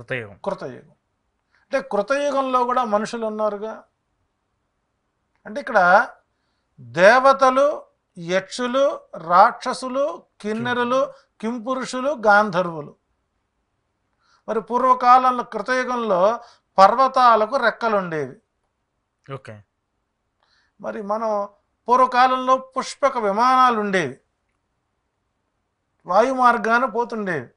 కృతయుగం. కృతయుగం అంటే కృతయుగంలో కూడా మనుషులు ఉన్నారుగా. అంటే ఇక్కడ దేవతలు, యక్షులు, రాక్షసులు, కిన్నెరులు, కింపురుషులు, గాంధర్వులు. మరి పూర్వకాలంలో కృతయుగంలో పర్వతాలకు రెక్కలు ఉండేవి. ఓకే. మరి మనం పూర్వకాలంలో పుష్పక విమానాలు ఉండేవి, వాయు మార్గాన పోతుండేవి.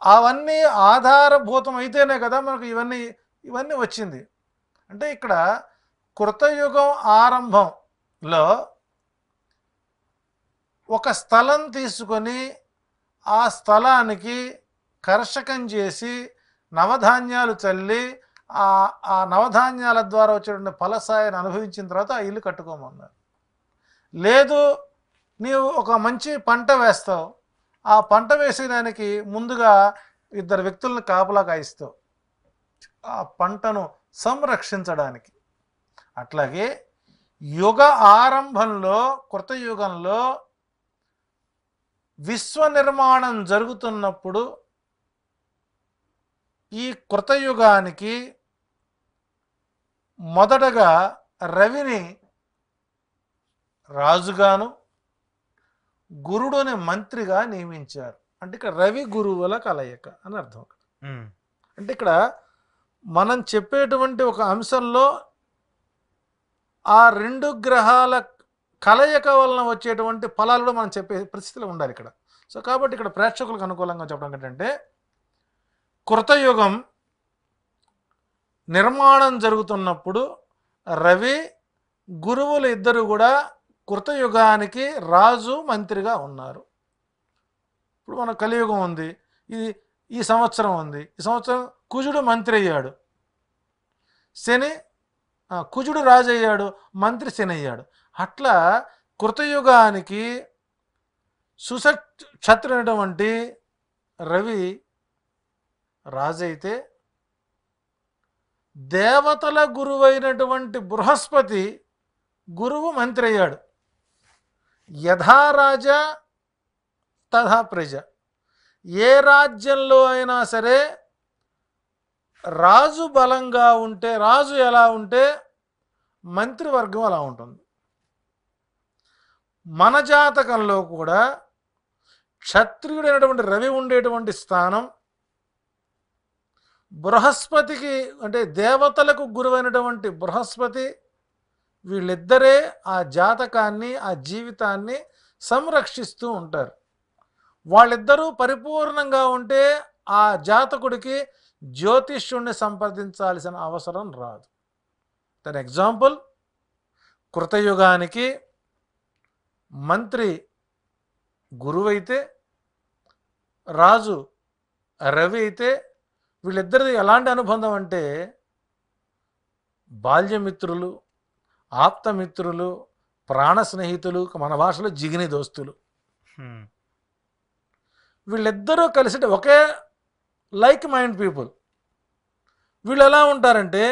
అవన్నీ ఆధారభూతం అయితేనే కదా మనకు ఇవన్నీ వచ్చింది. అంటే ఇక్కడ కృతయుగం ఆరంభంలో ఒక స్థలం తీసుకొని ఆ స్థలానికి కర్షకం చేసి నవధాన్యాలు చల్లి ఆ నవధాన్యాల ద్వారా వచ్చేటువంటి ఫలసాయాన్ని అనుభవించిన తర్వాత ఆ ఇల్లు కట్టుకోమన్నారు. లేదు, నీవు ఒక మంచి పంట వేస్తావు, ఆ పంట వేసేదానికి ముందుగా 2 వ్యక్తులను కాపలా కాయిస్తావు ఆ పంటను సంరక్షించడానికి. అట్లాగే యుగ ఆరంభంలో కృతయుగంలో విశ్వ నిర్మాణం జరుగుతున్నప్పుడు ఈ కృతయుగానికి మొదటగా రవిని రాజుగాను గురుడుని మంత్రిగా నియమించారు. అంటే ఇక్కడ రవి గురువుల కలయిక అని అర్థం. అంటే ఇక్కడ మనం చెప్పేటువంటి ఒక అంశంలో ఆ 2 గ్రహాల కలయిక వలన వచ్చేటువంటి ఫలాలు కూడా మనం చెప్పే పరిస్థితిలో ఉండాలి ఇక్కడ. సో కాబట్టి ఇక్కడ ప్రేక్షకులకు అనుకూలంగా చెప్పడం ఏంటంటే, కృతయుగం నిర్మాణం జరుగుతున్నప్పుడు రవి గురువులు ఇద్దరు కూడా కృతయుగానికి రాజు మంత్రిగా ఉన్నారు. ఇప్పుడు మన కలియుగం ఉంది, ఈ సంవత్సరం ఉంది. ఈ సంవత్సరం కుజుడు మంత్రి అయ్యాడు, కుజుడు రాజు అయ్యాడు, మంత్రి శని అయ్యాడు. అట్లా కృతయుగానికి సుక్షత్రుడైనటువంటి రవి రాజు అయితే, దేవతల గురువైనటువంటి బృహస్పతి గురువు మంత్రి అయ్యాడు. యథా రాజా తథా ప్రజ. ఏ రాజ్యంలో అయినా సరే రాజు బలంగా ఉంటే, రాజు ఎలా ఉంటే మంత్రివర్గం అలా ఉంటుంది. మన జాతకంలో కూడా క్షత్రియుడైనటువంటి రవి ఉండేటువంటి స్థానం బృహస్పతికి, అంటే దేవతలకు గురువైనటువంటి బృహస్పతి, వీళ్ళిద్దరే ఆ జాతకాన్ని, ఆ జీవితాన్ని సంరక్షిస్తూ ఉంటారు. వాళ్ళిద్దరూ పరిపూర్ణంగా ఉంటే ఆ జాతకుడికి జ్యోతిష్యుణ్ణి సంప్రదించాల్సిన అవసరం రాదు. దాని ఎగ్జాంపుల్, కృతయుగానికి మంత్రి గురువైతే, రాజు రవి అయితే, వీళ్ళిద్దరిది ఎలాంటి అనుబంధం అంటే బాల్యమిత్రులు, ఆప్తమిత్రులు, ప్రాణ స్నేహితులు, మన భాషలో జిగిని దోస్తులు. వీళ్ళిద్దరూ కలిసి ఒకే లైక్ మైండ్ పీపుల్. వీళ్ళు ఎలా ఉంటారంటే,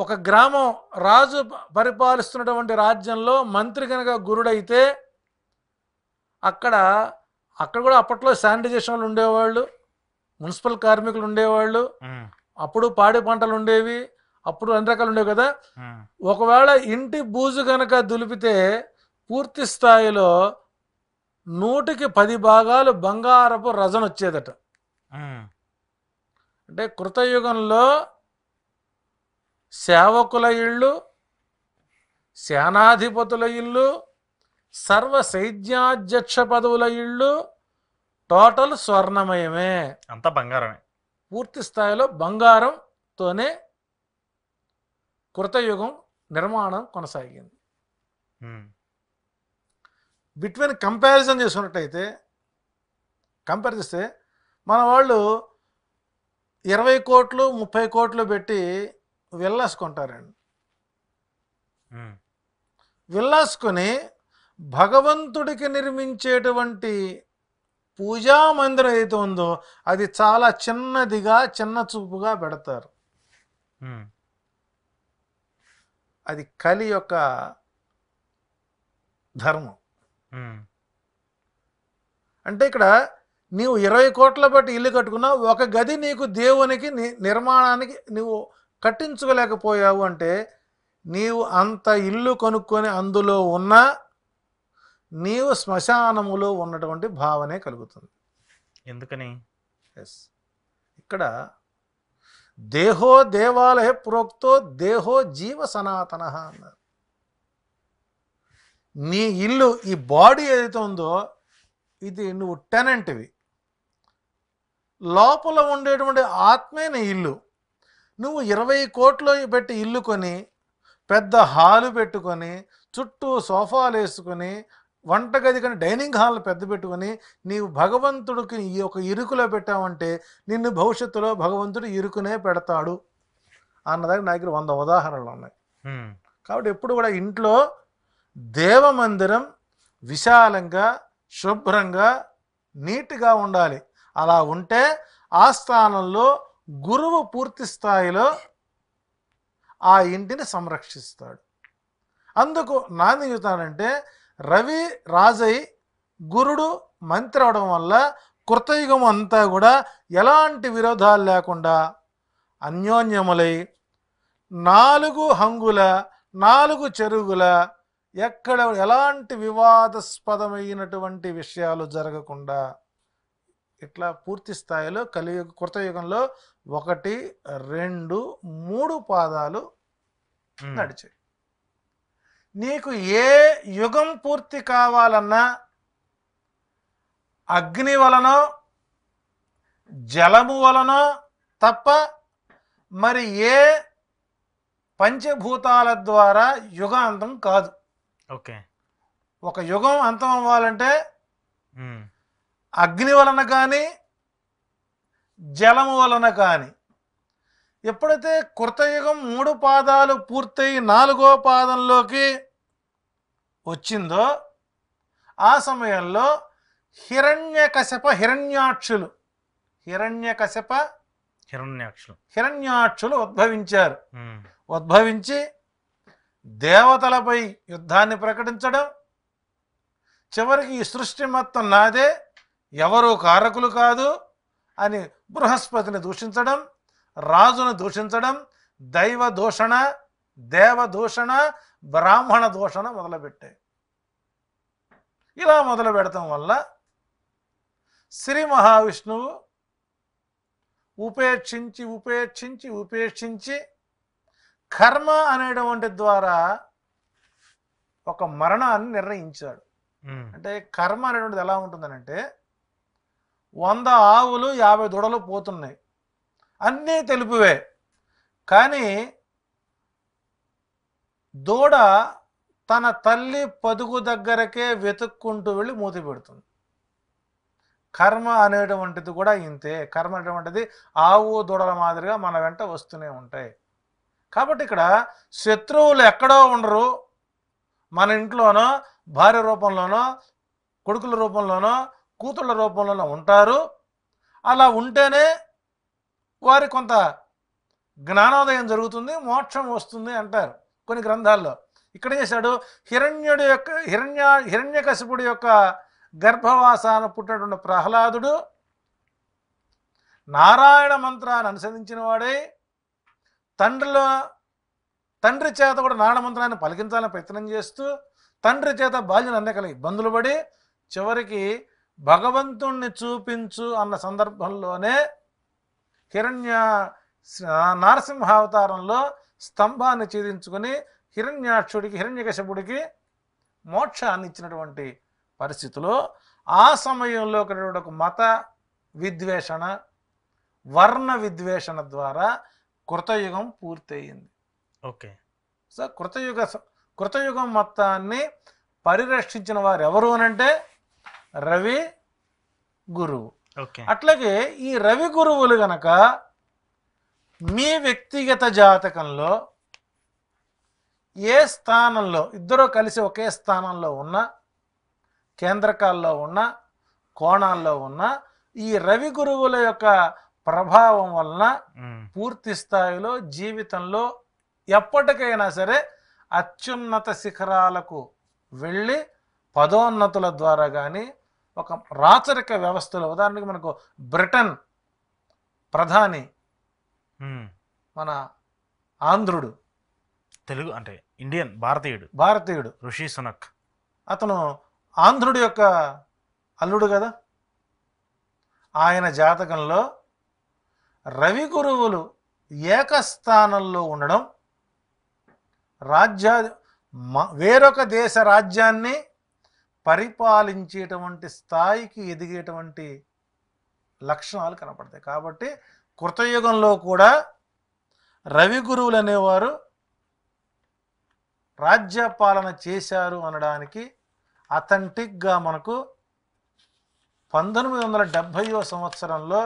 ఒక గ్రామం రాజు పరిపాలిస్తున్నటువంటి రాజ్యంలో మంత్రి కనుక గురుడైతే, అక్కడ కూడా అప్పట్లో శానిటైజేషన్లు ఉండేవాళ్ళు, మున్సిపల్ కార్మికులు ఉండేవాళ్ళు, అప్పుడు పాడి పంటలు ఉండేవి, అప్పుడు అన్ని రకాలు ఉండేవి కదా. ఒకవేళ ఇంటి బూజు కనుక దులిపితే పూర్తి స్థాయిలో 100కి 10 భాగాలు బంగారపు రజన వచ్చేదట. అంటే కృతయుగంలో సేవకుల ఇళ్ళు, సేనాధిపతుల ఇళ్ళు, సర్వ సైన్యాధ్యక్ష పదవుల ఇళ్ళు టోటల్ స్వర్ణమయమే, అంత బంగారమే. పూర్తి స్థాయిలో బంగారంతోనే కృతయుగం నిర్మాణం కొనసాగింది. బిట్వీన్ కంపారిజన్ చేసుకున్నట్టయితే, కంపేర్ చేస్తే మన వాళ్ళు 20 కోట్లు 30 కోట్లు పెట్టి విల్లాస్ కొంటారండి. విల్లాస్ కొని భగవంతుడికి నిర్మించేటువంటి పూజా మందిరం ఏదైతే ఉందో అది చాలా చిన్నదిగా, చిన్న చూపుగా పెడతారు. అది కలి యొక్క ధర్మం. అంటే ఇక్కడ నీవు 20 కోట్ల బట్టి ఇల్లు కట్టుకున్నావు, ఒక గది నీకు దేవునికి నిర్మాణానికి నువ్వు కట్టించుకోలేకపోయావు అంటే నీవు అంత ఇల్లు కొనుక్కొని అందులో ఉన్నా నీవు శ్మశానములో ఉన్నటువంటి భావనే కలుగుతుంది. ఎందుకని? ఎస్, ఇక్కడ దేహో దేవాలయ ప్రోక్తో దేహో జీవ సనాతన అన్నారు. నీ ఇల్లు, ఈ బాడీ ఏదైతే ఉందో ఇది నువ్వు టెనెంట్వి, లోపల ఉండేటువంటి ఆత్మే నీ ఇల్లు. నువ్వు 20 కోట్లు పెట్టి ఇల్లు కొని పెద్ద హాలు పెట్టుకొని చుట్టూ సోఫాలు వేసుకొని వంటగది కానీ డైనింగ్ హాల్ పెద్ద పెట్టుకొని నీవు భగవంతుడికి ఈ యొక్క ఇరుకులో పెట్టావంటే నిన్ను భవిష్యత్తులో భగవంతుడు ఇరుకునే పెడతాడు అన్నదానికి నా దగ్గర 100 ఉదాహరణలు ఉన్నాయి. కాబట్టి ఎప్పుడు కూడా ఇంట్లో దేవమందిరం విశాలంగా శుభ్రంగా నీట్గా ఉండాలి. అలా ఉంటే ఆ స్థానంలో గురువు పూర్తి స్థాయిలో ఆ ఇంటిని సంరక్షిస్తాడు. అందుకు నాంది చెబుతానంటే రవి రాజై గురుడు మంత్రి అవడం వల్ల కృతయుగం అంతా కూడా ఎలాంటి విరోధాలు లేకుండా అన్యోన్యములై 4 హంగుల 4 చెరుగుల ఎక్కడ ఎలాంటి వివాదాస్పదమైనటువంటి విషయాలు జరగకుండా ఇట్లా పూర్తి స్థాయిలో కలియుగ కృతయుగంలో 1, 2, 3 పాదాలు నడిచాయి. నీకు ఏ యుగం పూర్తి కావాలన్నా అగ్ని వలనో జలము వలనో తప్ప మరి ఏ పంచభూతాల ద్వారా యుగాంతం కాదు. ఓకే, ఒక యుగం అంతం అవ్వాలంటే అగ్ని వలన కానీ జలము వలన కానీ, ఎప్పుడైతే కృతయుగం 3 పాదాలు పూర్తయి 4వ పాదంలోకి వచ్చిందో ఆ సమయంలో హిరణ్యాక్షులు ఉద్భవించారు. ఉద్భవించి దేవతలపై యుద్ధాన్ని ప్రకటించడం, చివరికి ఈ సృష్టి మొత్తం నాదే, ఎవరు కారకులు కాదు అని బృహస్పతిని దూషించడం, రాజును దూషించడం, దైవ దూషణ, దేవ దూషణ, బ్రాహ్మణ దూషణ మొదలుపెట్టాయి. ఇలా మొదలు పెడతాం వల్ల శ్రీ మహావిష్ణువు ఉపేక్షించి ఉపేక్షించి ఉపేక్షించి కర్మ అనేటువంటి ద్వారా ఒక మరణాన్ని నిర్ణయించాడు. అంటే కర్మ అనేటువంటిది ఎలా ఉంటుందనంటే 100 ఆవులు 50 దూడలు పోతున్నాయి, అన్నీ తెలుపువే, కానీ దూడ తన తల్లి పదుగు దగ్గరకే వెతుక్కుంటూ వెళ్ళి మూతి పెడుతుంది. కర్మ అనేటువంటిది కూడా ఇంతే. కర్మ అనేటువంటిది ఆవు దూడల మాదిరిగా మన వెంట వస్తూనే ఉంటాయి. కాబట్టి ఇక్కడ శత్రువులు ఎక్కడో ఉండరు, మన ఇంట్లోనో భార్య రూపంలోనో కొడుకుల రూపంలోనో కూతుళ్ళ రూపంలోనో ఉంటారు. అలా ఉంటేనే వారి కొంత జ్ఞానోదయం జరుగుతుంది, మోక్షం వస్తుంది అంటారు కొన్ని గ్రంథాల్లో. ఇక్కడ చేశాడు హిరణ్యకశిపుడి యొక్క గర్భవాసాన పుట్టినటువంటి ప్రహ్లాదుడు నారాయణ మంత్రాన్ని అనుసరించిన వాడే తండ్రి చేత కూడా నారాయణ మంత్రాన్ని పలికించాలని ప్రయత్నం చేస్తూ తండ్రి చేత బాల్యం అనేక ఇబ్బందులు పడి చివరికి భగవంతుణ్ణి చూపించు అన్న సందర్భంలోనే నారసింహావతారంలో స్తంభాన్ని ఛేదించుకొని హిరణ్యకశిపుడికి మోక్షాన్ని ఇచ్చినటువంటి పరిస్థితిలో ఆ సమయంలో ఒక మత విద్వేషణ, వర్ణ విద్వేషణ ద్వారా కృతయుగం పూర్తయింది. ఓకే, సో కృతయుగం మొత్తాన్ని పరిరక్షించిన వారు ఎవరు అనంటే రవి గురువు. అట్లాగే ఈ రవి గురువులు గనక మీ వ్యక్తిగత జాతకంలో ఏ స్థానంలో ఇద్దరూ కలిసి ఒకే స్థానంలో ఉన్న, కేంద్రకాల్లో ఉన్న, కోణాల్లో ఉన్న ఈ రవి గురువుల యొక్క ప్రభావం వలన పూర్తి స్థాయిలో జీవితంలో ఎప్పటికైనా సరే అత్యున్నత శిఖరాలకు వెళ్ళి పదోన్నతుల ద్వారా కానీ ఒక రాచరిక వ్యవస్థలో, ఉదాహరణకి మనకు బ్రిటన్ ప్రధాని ఉమ్. మన ఆంధ్రుడు, తెలుగు అంటే ఇండియన్ భారతీయుడు, ఋషి సునక్. అతను ఆంధ్రుడి యొక్క అల్లుడు కదా. ఆయన జాతకంలో రవి గురువులు ఏకస్థానంలో ఉండడం వేరొక దేశ రాజ్యాన్ని పరిపాలించేటువంటి స్థాయికి ఎదిగేటువంటి లక్షణాలు కనపడతాయి. కాబట్టి కృతయుగంలో కూడా రవి గురువులు అనేవారు రాజ్యపాలన చేశారు అనడానికి అథెంటిక్గా మనకు 1970వ సంవత్సరంలో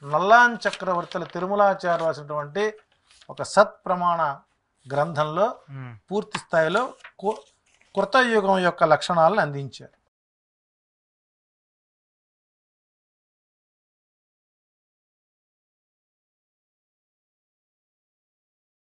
నల్లాన్ చక్రవర్తుల తిరుమలాచార్య రాసినటువంటి ఒక సత్ప్రమాణ గ్రంథంలో పూర్తి స్థాయిలో కృతయుగం యొక్క లక్షణాలను అందించారు.